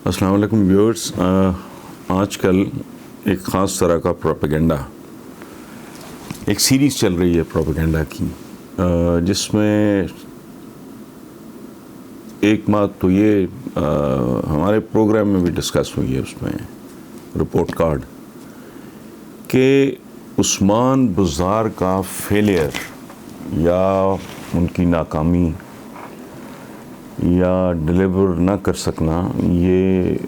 अस्सलाम वालेकुम व्यूअर्स। आजकल एक ख़ास तरह का प्रोपेगेंडा, एक सीरीज़ चल रही है प्रोपेगेंडा की, जिसमें एक बात तो ये हमारे प्रोग्राम में भी डिस्कस हुई है, उसमें रिपोर्ट कार्ड कि उस्मान बुज़दार का फेलियर या उनकी नाकामी या डिलीवर ना कर सकना, ये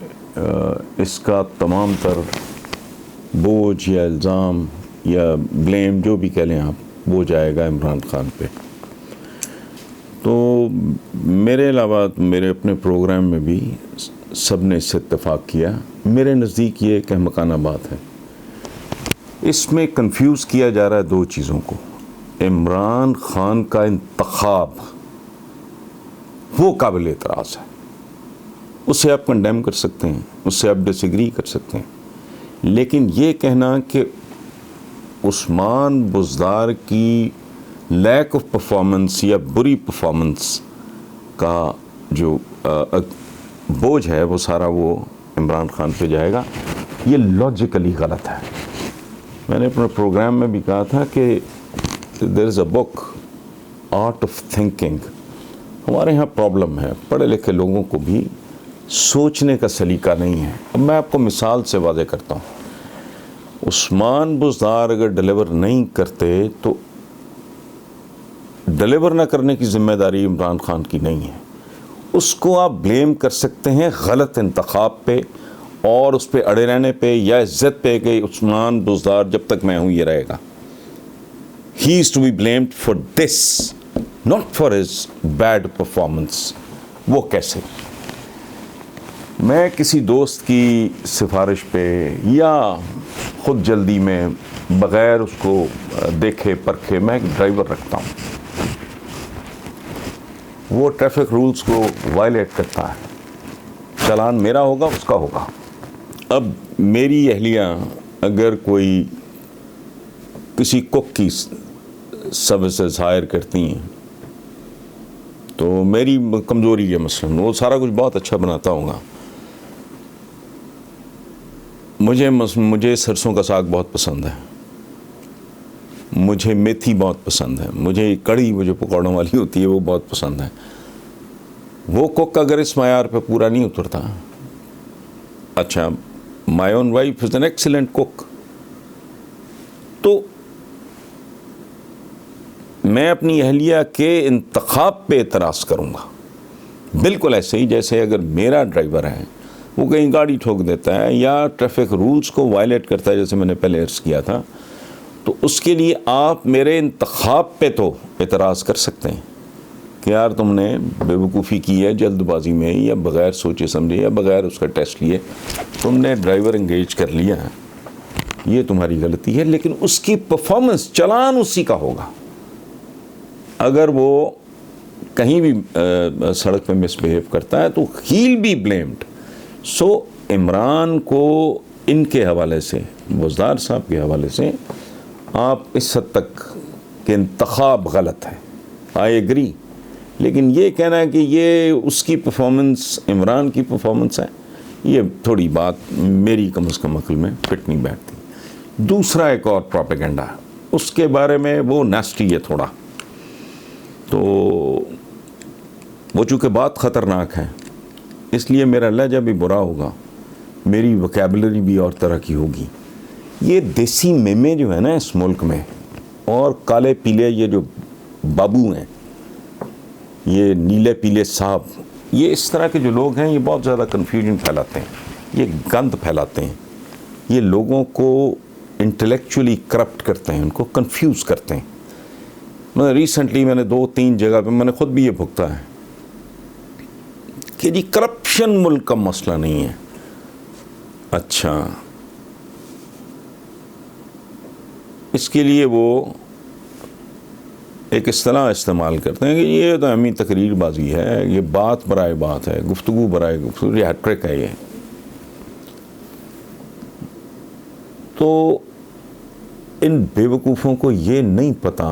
इसका तमाम तर बोझ या इल्ज़ाम या ब्लेम जो भी कह लें आप, वो जाएगा इमरान ख़ान पे। तो मेरे अलावा मेरे अपने प्रोग्राम में भी सब ने इससे इत्तेफाक किया। मेरे नज़दीक ये एक अहमकाना बात है। इसमें कंफ्यूज किया जा रहा है दो चीज़ों को। इमरान ख़ान का इंतखाब वो काबिल एतराज़ है, उससे आप कंडेम कर सकते हैं, उससे आप डिसएग्री कर सकते हैं, लेकिन ये कहना कि उस्मान बुज़दार की लैक ऑफ परफॉर्मेंस या बुरी परफॉर्मेंस का जो बोझ है वो सारा वो इमरान ख़ान पे जाएगा, ये लॉजिकली गलत है। मैंने अपने प्रोग्राम में भी कहा था कि there is a book art of thinking. हमारे यहाँ प्रॉब्लम है, पढ़े लिखे लोगों को भी सोचने का सलीका नहीं है। अब मैं आपको मिसाल से वाज़े करता हूँ। उस्मान बुज़दार अगर डिलीवर नहीं करते तो डिलीवर ना करने की ज़िम्मेदारी इमरान ख़ान की नहीं है। उसको आप ब्लेम कर सकते हैं गलत इंतखाब पे और उस पर अड़े रहने पे या इज़्ज़त पे कि उस्मान बुज़दार जब तक मैं हूँ ये रहेगा। He is to be blamed for this, not for his bad performance. वो कैसे? मैं किसी दोस्त की सिफारिश पे या ख़ुद जल्दी में बग़ैर उसको देखे परखे मैं एक ड्राइवर रखता हूँ, वो ट्रैफिक रूल्स को वायलेट करता है, चालान मेरा होगा उसका होगा। अब मेरी अहलियाँ अगर कोई किसी कुक की सर्विसेज हायर करती हैं तो मेरी कमज़ोरी है, मसलन वो सारा कुछ बहुत अच्छा बनाता होगा, मुझे सरसों का साग बहुत पसंद है, मुझे मेथी बहुत पसंद है, मुझे कड़ी वो जो पकौड़ों वाली होती है वो बहुत पसंद है। वो कुक अगर इस मायार पे पूरा नहीं उतरता, अच्छा my own wife is an excellent cook, तो मैं अपनी अहलिया के इंतखाब पे एतराज़ करूँगा। बिल्कुल ऐसे ही जैसे अगर मेरा ड्राइवर है वो कहीं गाड़ी ठोक देता है या ट्रैफिक रूल्स को वायलेट करता है, जैसे मैंने पहले अर्ज़ किया था, तो उसके लिए आप मेरे इंतखाब पे तो एतराज़ कर सकते हैं कि यार तुमने बेवकूफ़ी की है, जल्दबाजी में या बग़ैर सोचे समझे या बग़ैर उसका टेस्ट लिए तुमने ड्राइवर इंगेज कर लिया है, ये तुम्हारी गलती है। लेकिन उसकी परफॉर्मेंस, चलान उसी का होगा। अगर वो कहीं भी सड़क पे मिसबिहेव करता है तो ही विल बी ब्लेम्ड। सो इमरान को इनके हवाले से, बुज़दार साहब के हवाले से आप इस हद तक कि इंतखाब गलत है, आई एग्री, लेकिन ये कहना है कि ये उसकी परफॉर्मेंस इमरान की परफॉर्मेंस है, ये थोड़ी बात मेरी कम से कम अक्ल में फिट नहीं बैठती। दूसरा एक और प्रोपेगेंडा, उसके बारे में वो नास्टी है थोड़ा, तो वो चूँकि बात ख़तरनाक है इसलिए मेरा लहजा भी बुरा होगा, मेरी वोकैबुलरी भी और तरह की होगी। ये देसी मेमे जो है ना इस मुल्क में, और काले पीले ये जो बाबू हैं, ये नीले पीले साहब, ये इस तरह के जो लोग हैं ये बहुत ज़्यादा कन्फ्यूजन फैलाते हैं, ये गंद फैलाते हैं, ये लोगों को इंटेलेक्चुअली करप्ट करते हैं, उनको कंफ्यूज करते हैं। मैं रिसेंटली मैंने 2-3 जगह पे मैंने ख़ुद भी ये भुगता है कि जी करप्शन मुल्क का मसला नहीं है। अच्छा, इसके लिए वो एक इस्तेलाह इस्तेमाल करते हैं कि ये तो हमी तकरीरबाजी है, ये बात बराए बात है, गुफ्तगू बराए गुफ्तगू, ये हैट्रिक है ये। तो इन बेवकूफ़ों को ये नहीं पता,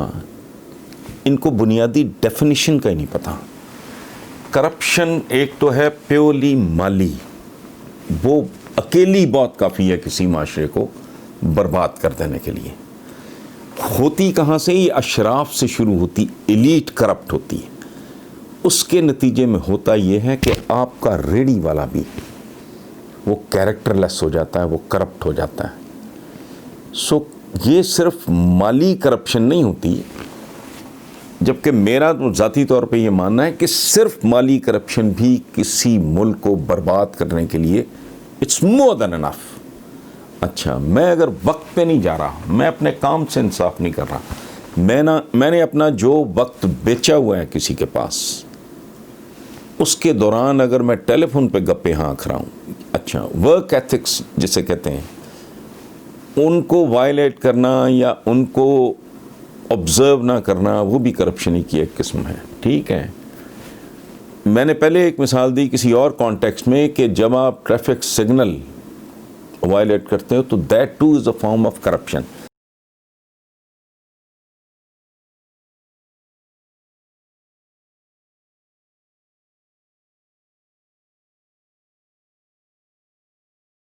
इनको बुनियादी डेफिनेशन का ही नहीं पता। करप्शन एक तो है प्योरली माली, वो अकेली बहुत काफ़ी है किसी माशरे को बर्बाद कर देने के लिए। होती कहाँ से? ये अशराफ से शुरू होती, एलीट करप्ट होती है। उसके नतीजे में होता ये है कि आपका रेडी वाला भी वो कैरेक्टरलेस हो जाता है, वो करप्ट हो जाता है। सो ये सिर्फ माली करप्शन नहीं होती, जबकि मेरा तो ज़ाती तौर पे ये मानना है कि सिर्फ माली करप्शन भी किसी मुल्क को बर्बाद करने के लिए इट्स मोर देन इनफ। अच्छा, मैं अगर वक्त पे नहीं जा रहा, मैं अपने काम से इंसाफ नहीं कर रहा, मैंने अपना जो वक्त बेचा हुआ है किसी के पास, उसके दौरान अगर मैं टेलीफोन पे गप्पे हाँक रहा हूँ, अच्छा, वर्क एथिक्स जिसे कहते हैं, उनको वायलेट करना या उनको ऑब्ज़र्व ना करना, वो भी करप्शन ही की एक किस्म है। ठीक है, मैंने पहले एक मिसाल दी किसी और कॉन्टेक्स्ट में कि जब आप ट्रैफिक सिग्नल वायलेट करते हो तो that two is a form of corruption.